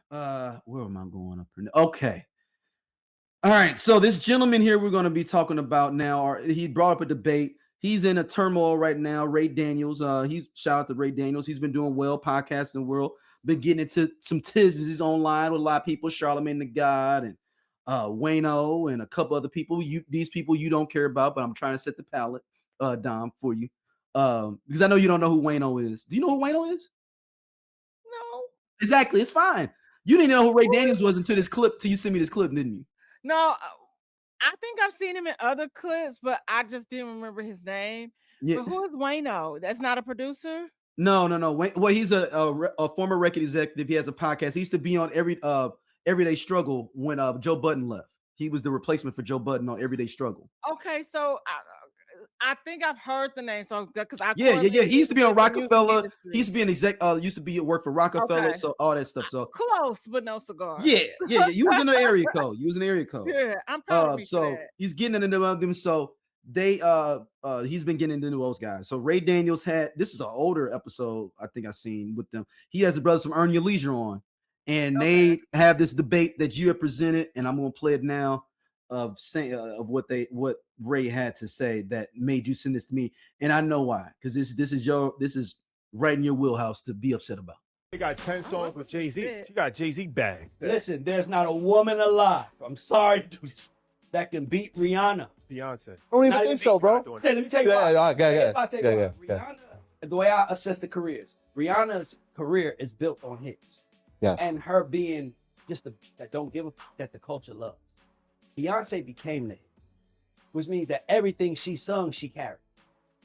Where am I going up here? Okay. All right. So this gentleman here we're going to be talking about now, he brought up a debate. He's in a turmoil right now. Ray Daniels. He's shout out to Ray Daniels. He's been doing well, podcasting world. Been getting into some tizzes online with a lot of people, Charlamagne the God and Wayno and a couple other people. These people you don't care about, but I'm trying to set the palette, Dom, for you. Because I know you don't know who Wayno is. Do you know who Wayno is? No. Exactly. It's fine. You didn't know who Ray Daniels was until you sent me this clip, didn't you? No, I think I've seen him in other clips, but I just didn't remember his name. Yeah. But who is Wayno? That's not a producer? No. Well, he's a former record executive. He has a podcast. He used to be on Everyday Struggle when Joe Budden left. He was the replacement for Joe Budden on Everyday Struggle. Okay, so I think I've heard the name. So because yeah. He used to be on Rockefeller. He used to be an exec. Used to be at work for Rockefeller. Okay. So all that stuff. So close, but no cigar. Yeah. You was in the area code. Yeah, I'm proud of so that. He's getting into them. So they he's been getting into those guys. So Ray Daniels this is an older episode I think I've seen with them. He has the brothers from Earn Your Leisure on, and they have this debate that you have presented, and I'm gonna play it now of what Ray had to say that made you send this to me, and I know why, because this is right in your wheelhouse to be upset about. They got 10 songs with Jay-Z. You got Jay-Z bag. Listen, there's not a woman alive, I'm sorry, that can beat Rihanna. Beyonce. I don't even think so, bro. Let me tell you why. Yeah. The way I assess the careers, Rihanna's career is built on hits. Yes. And her being just that don't give a that the culture loves. Beyonce became the hit, which means that everything she sung, she carried.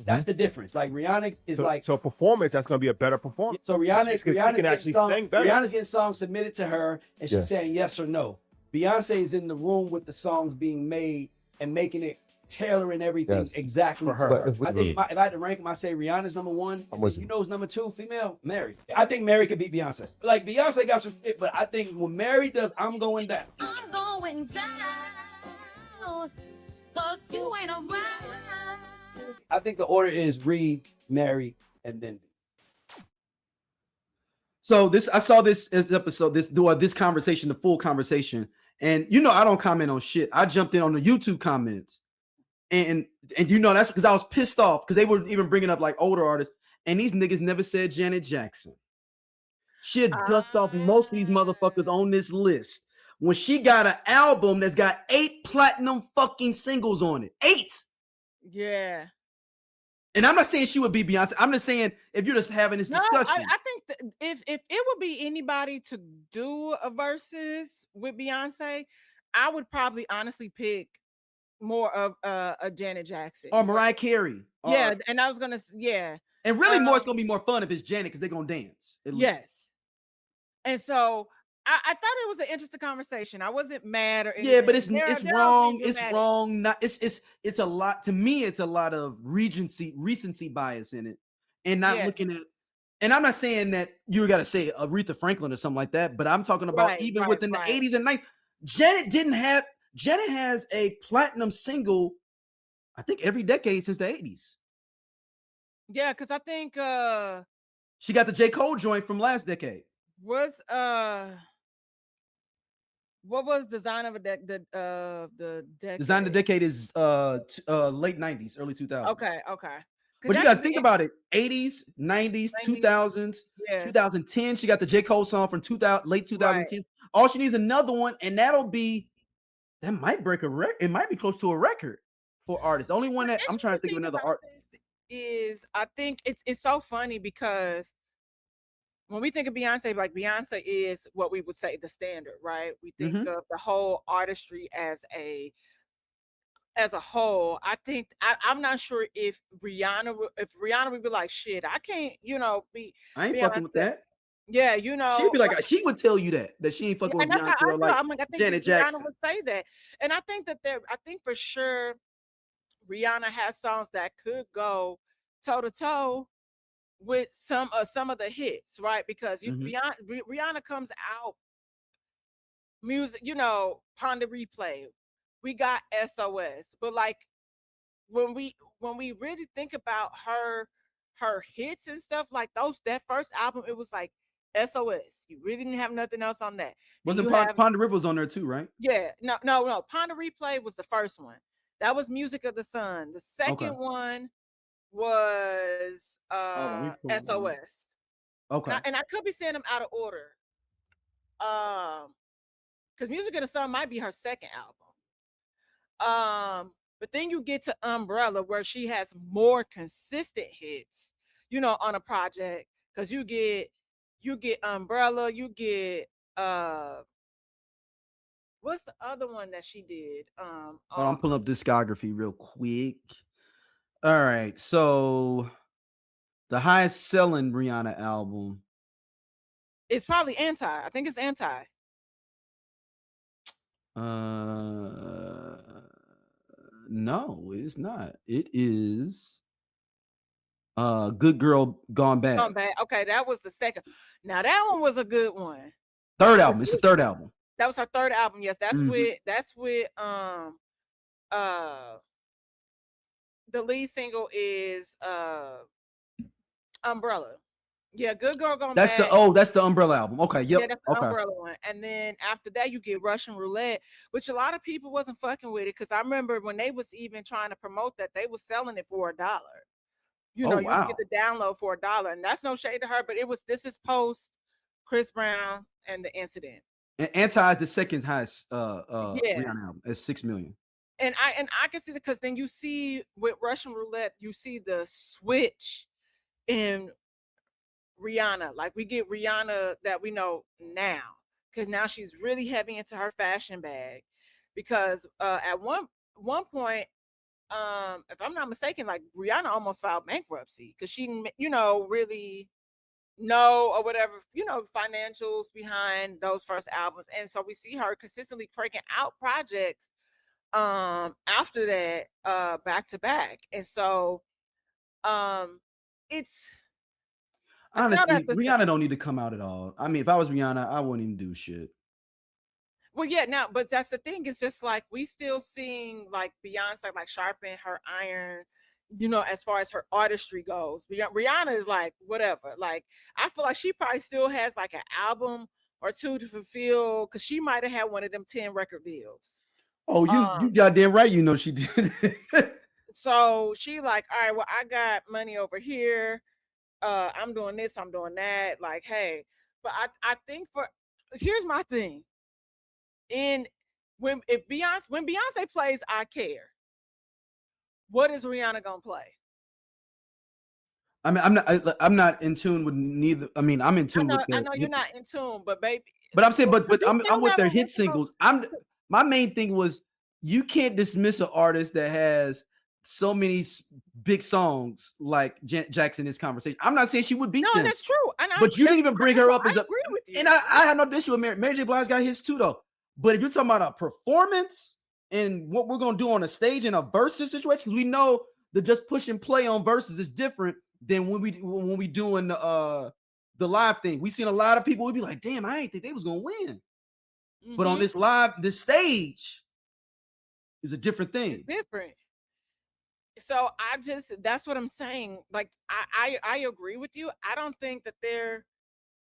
That's the difference. Like Rihanna is so performance. That's gonna be a better performance. So Rihanna can actually sing better. Rihanna's getting songs submitted to her, and she's saying yes or no. Beyonce is in the room with the songs being made and making it, tailoring everything exactly for her. I think if I had to rank them, I say Rihanna's number one. You know who's number two? Female, Mary. I think Mary could beat Beyonce. Like Beyonce got some shit, but I think when Mary does, I'm going down. I'm going down, 'cause you ain't around. I think the order is Reed, Mary, and then. So I saw this episode, this conversation, the full conversation, and I don't comment on shit. I jumped in on the YouTube comments, and that's because I was pissed off because they were even bringing up like older artists, and these niggas never said Janet Jackson. She'd dust off most of these motherfuckers on this list when she got an album that's got 8 platinum fucking singles on it. 8. Yeah. And I'm not saying she would be Beyonce. I'm just saying if you're just having this discussion. I think if it would be anybody to do a versus with Beyonce, I would probably honestly pick more of a Janet Jackson or Mariah Carey. And I was gonna And really more, it's gonna be more fun if it's Janet because they're gonna dance. Yes. And so I thought it was an interesting conversation. I wasn't mad or anything. Yeah, but it's wrong. It's wrong. It's a lot to me. It's a lot of recency bias in it, and not looking at. And I'm not saying that you got to say Aretha Franklin or something like that, but I'm talking about within the 80s and 90s. Janet has a platinum single, I think every decade since the 80s. Yeah, because I think she got the J. Cole joint from last decade. What was Design of the Decade? Design of the Decade is late 90s, early 2000s. Okay. But you gotta think about it: 80s, 90s, 2000s, 2010. She got the J. Cole song from late 2010s. Right. All she needs is another one, and that might break a record. It might be close to a record for artists. The only one that I'm trying to think of another art is I think it's so funny because when we think of Beyonce, like Beyonce is what we would say the standard, right? We think of the whole artistry as a whole. I think I'm not sure if Rihanna would be like, shit, I can't, be. I ain't Beyonce. Fucking with that. Yeah, she'd be like, she would tell you that she ain't fucking with Beyonce or like I think Janet Jackson. Rihanna would say that, and I think for sure Rihanna has songs that could go toe to toe with some of the hits, right? Because Rihanna comes out music, Pon de Replay. We got SOS, but like when we really think about her hits and stuff like that first album, it was like SOS. You really didn't have nothing else on that. Wasn't Pond the River's on there too, right? Yeah, no. Pond Replay was the first one. That was Music of the Sun. The second one was SOS. Okay. And I could be saying them out of order. Because Music of the Sun might be her second album. But then you get to Umbrella, where she has more consistent hits, on a project. Because you get Umbrella, you get what's the other one that she did? I'm pulling up discography real quick. All right, so the highest selling Rihanna album. It's probably Anti. I think it's Anti. No, it is not. It is Good Girl Gone Bad. Gone Bad. Okay, that was the second. Now that one was a good one. Third album. It's the third album. That was her third album. Yes, that's with the lead single is Umbrella. Yeah, Good Girl Gone Bad. That's the Umbrella album. Okay, yep. Yeah, that's the Umbrella one. And then after that, you get Russian Roulette, which a lot of people wasn't fucking with it, because I remember when they was even trying to promote that, they was selling it for $1. You can get the download for $1, and that's no shade to her, but this is post Chris Brown and the incident. And Anti is the second highest Rihanna album at 6 million. And I can see that, because then you see with Russian Roulette, you see the switch in Rihanna. Like, we get Rihanna that we know now, because now she's really heavy into her fashion bag. Because at one point, if I'm not mistaken, like, Rihanna almost filed bankruptcy because she really know or whatever, financials behind those first albums. And so we see her consistently breaking out projects after that, back to back. And so it's honestly, Rihanna don't need to come out at all. I mean, if I was Rihanna, I wouldn't even do shit. Well, yeah, now, but that's the thing. It's just like we still seeing like Beyonce like sharpen her iron, as far as her artistry goes. Rihanna is like whatever. Like, I feel like she probably still has like an album or two to fulfill, because she might have had one of them 10 record deals. Oh, you goddamn right. She did. So she like, all right, well, I got money over here. I'm doing this, I'm doing that. Like, hey, but I think here's my thing. When Beyonce plays I Care, what is Rihanna gonna play? I mean, I'm not in tune with neither. I mean, I'm in tune with. I know you're not in tune, but baby. But I'm saying, but I'm with their hit singles. My main thing was, you can't dismiss an artist that has so many big songs like Janet Jackson in this conversation. I'm not saying she would beat them. No, that's true. But you didn't even bring her up as a. Agree with you. And I had no issue with Mary J. Blige got hits too, though. But if you're talking about a performance and what we're gonna do on a stage in a versus situation, we know that just push and play on verses is different than when we doing the live thing. We seen a lot of people would be like, damn, I ain't think they was gonna win. Mm-hmm. But on this stage is a different thing. It's different. So that's what I'm saying. Like, I agree with you. I don't think that they're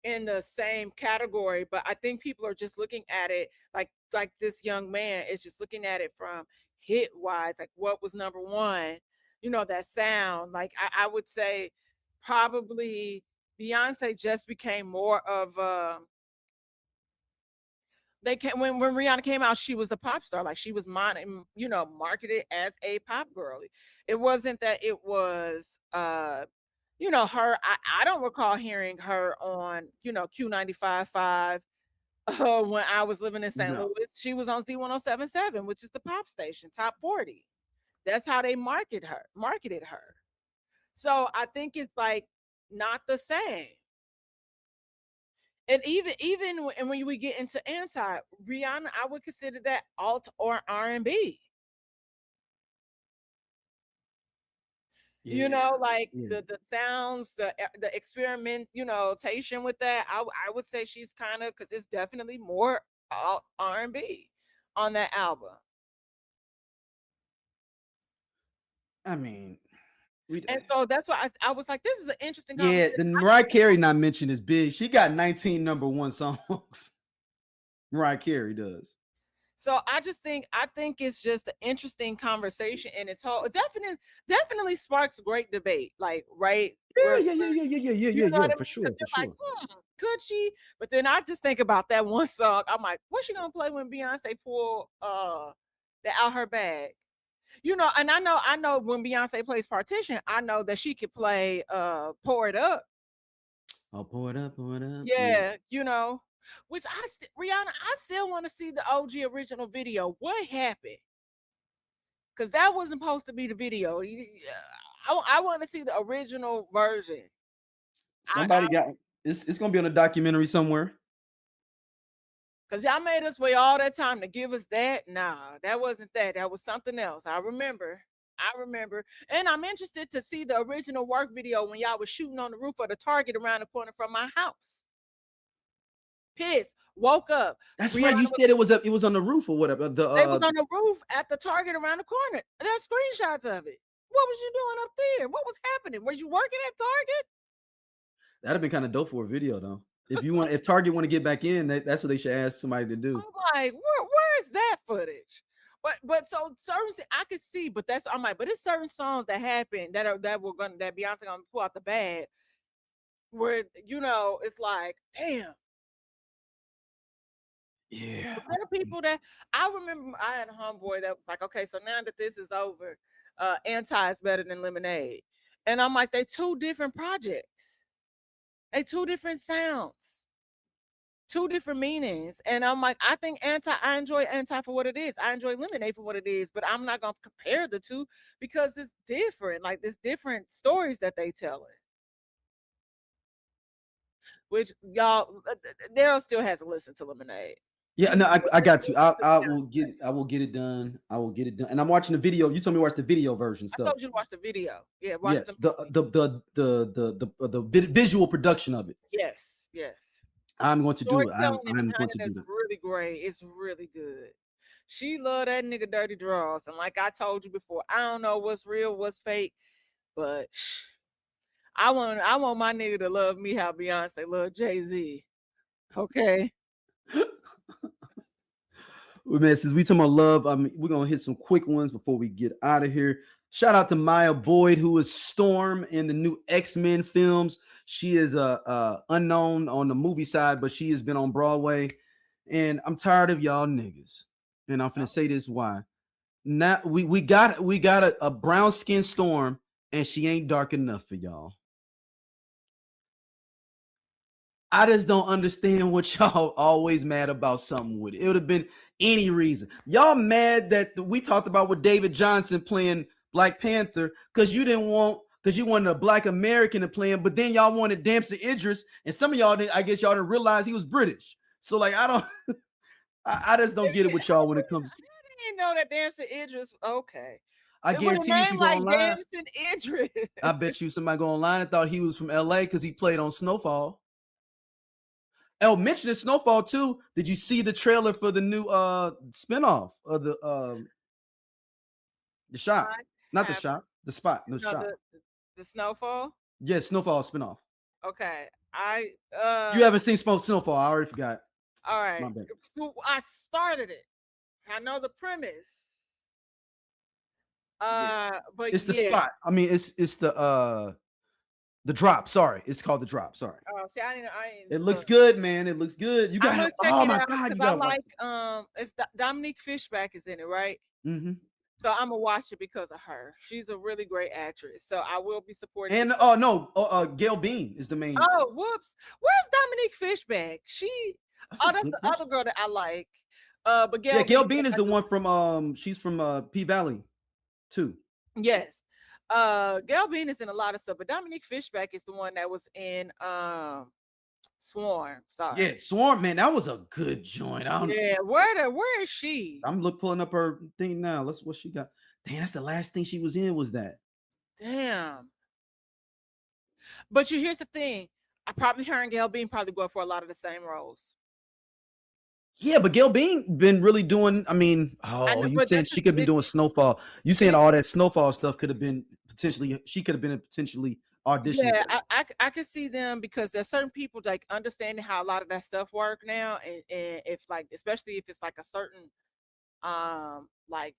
in the same category, but I think people are just looking at it like this young man is just looking at it from hit wise, like what was number one, that sound. Like, I would say probably Beyonce just became more of when Rihanna came out, she was a pop star. Like, she was marketed as a pop girly. It wasn't that it was her. I don't recall hearing her on Q95.5 when I was living in St. Louis. She was on Z1077, which is the pop station, Top 40. That's how they marketed her. So I think it's like not the same. And even when we get into Anti, Rihanna, I would consider that alt or R&B. The sounds, the experimentation with that. I would say she's kind of, because it's definitely more R&B on that album. I mean, And so that's why I was like, this is an interesting conversation. Yeah, the Mariah Carey not mentioned is big. She got 19 #1 songs. Mariah Carey does. So I think it's just an interesting conversation, and it's whole definitely sparks great debate. Like, right? Yeah, for sure. Like, could she? But then I just think about that one song. I'm like, what's she gonna play when Beyonce pull that out her bag? And I know when Beyonce plays Partition, I know that she could play Pour It Up. Oh, pour it up. Yeah, which Rihanna, I still want to see the OG original video. What happened? Because that wasn't supposed to be the video. I want to see the original version. Somebody it's gonna be on a documentary somewhere. Because y'all made us wait all that time to give us that. Nah, that wasn't that. That was something else. I remember. And I'm interested to see the original work video when y'all was shooting on the roof of the Target around the corner from my house. Pissed, woke up. That's right. You said it was on the roof or whatever. It was on the roof at the Target around the corner. There's screenshots of it. What was you doing up there? What was happening? Were you working at Target? That'd have been kind of dope for a video, though. If Target want to get back in, that's what they should ask somebody to do. I'm like, where is that footage? But so certain I could see, but I'm like, but it's certain songs that happen that Beyonce gonna pull out the bag, where it's like, damn. Yeah. But there are people that I remember. I had a homeboy that was like, okay, so now that this is over, Anti is better than Lemonade, and I'm like, they two different projects, they two different sounds. Two different meanings, and I'm like, I enjoy Anti for what it is. I enjoy Lemonade for what it is, but I'm not gonna compare the two because it's different. Like, there's different stories that they tell it. Which y'all, Daryl still hasn't listened to Lemonade. Yeah, no, I got to. I will get it done. And I'm watching the video. You told me to watch the video version stuff. I told you to watch the video. Yeah, watch the visual production of it. Yes. I'm going to do it. I'm going to do it. Really great. It's really good. She love that nigga Dirty Draws, and like I told you before, I don't know what's real, what's fake, but I want my nigga to love me how Beyonce love Jay-Z. Okay. Well, man, since we talking about love, we're gonna hit some quick ones before we get out of here. Shout out to Maya Boyd, who is Storm in the new X-Men films. She is unknown on the movie side, but she has been on Broadway. And I'm tired of y'all niggas. And I'm finna say this why. Now we got a brown skin Storm, and she ain't dark enough for y'all. I just don't understand what y'all always mad about something with it. It would have been any reason. Y'all mad that we talked about with David Johnson playing Black Panther because you wanted a Black American to play him, but then y'all wanted Dempsey Idris, and some of y'all, I guess y'all didn't realize he was British. So like, I just don't get it with y'all when it comes. I didn't know that Dempsey Idris. Okay, I guarantee you, if you go online, Dempsey Idris. I bet you somebody go online and thought he was from LA because he played on Snowfall. Oh, mentioning Snowfall too. Did you see the trailer for the new spinoff of the shot? Not the shot. The spot. The shot. The Snowfall? Yes, Snowfall spinoff. Okay. You haven't seen Snowfall. I already forgot. All right. So I started it. I know the premise. But it's the spot. I mean, it's the drop. Sorry. It's called the drop. Sorry. Oh, see, I didn't it looks good, man. It looks good. You got oh my god, you got it's Dominique Fishback is in it, right? Mm-hmm. So I'm gonna watch it because of her. She's a really great actress. So I will be supporting. And Gail Bean is the main. Oh, whoops. Where's Dominique Fishback? That's the other girl that I like. But Gail Bean is the one from she's from P Valley too. Yes. Gail Bean is in a lot of stuff, but Dominique Fishback is the one that was in Swarm. Sorry. Yeah, Swarm, man, that was a good joint. Where is she? I'm pulling up her thing now. What she got. Damn, that's the last thing she was in, was that. Damn. But here's the thing. Her and Gail Bean probably go for a lot of the same roles. Yeah, but Gail Bean been really doing. I mean, you saying she could be doing Snowfall? You saying all that Snowfall stuff could have been potentially she could have been potentially auditioning. Yeah, I could see them because there's certain people like understanding how a lot of that stuff work now, and if like especially if it's like a certain like,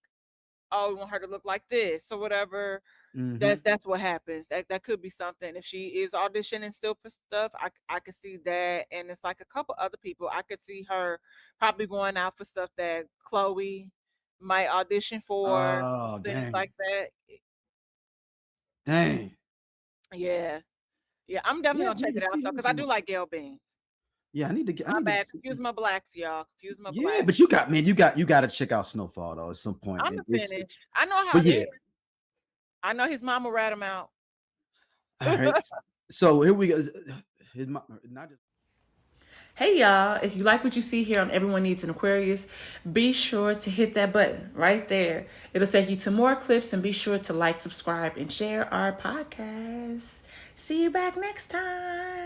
oh, we want her to look like this or whatever. That's what happens. That could be something. If she is auditioning still for stuff, I could see that. And it's like a couple other people. I could see her probably going out for stuff that Chloe might audition for, Oh, things dang. like that. Dang. Yeah. Yeah, I'm definitely Yeah, gonna check need it to out see though, him because I some do more. like Gail Beans. Yeah, I need to get. My I need bad. to. Confuse my blacks, y'all. Confuse my Yeah, blacks. but you got to check out Snowfall though at some point. I'm It's- finished. I know how but it yeah. is. I know his mama rat him out. All right. So here we go. Not just. Hey y'all, if you like what you see here on Everyone Needs an Aquarius, be sure to hit that button right there. It'll take you to more clips, and be sure to like, subscribe, and share our podcast. See you back next time.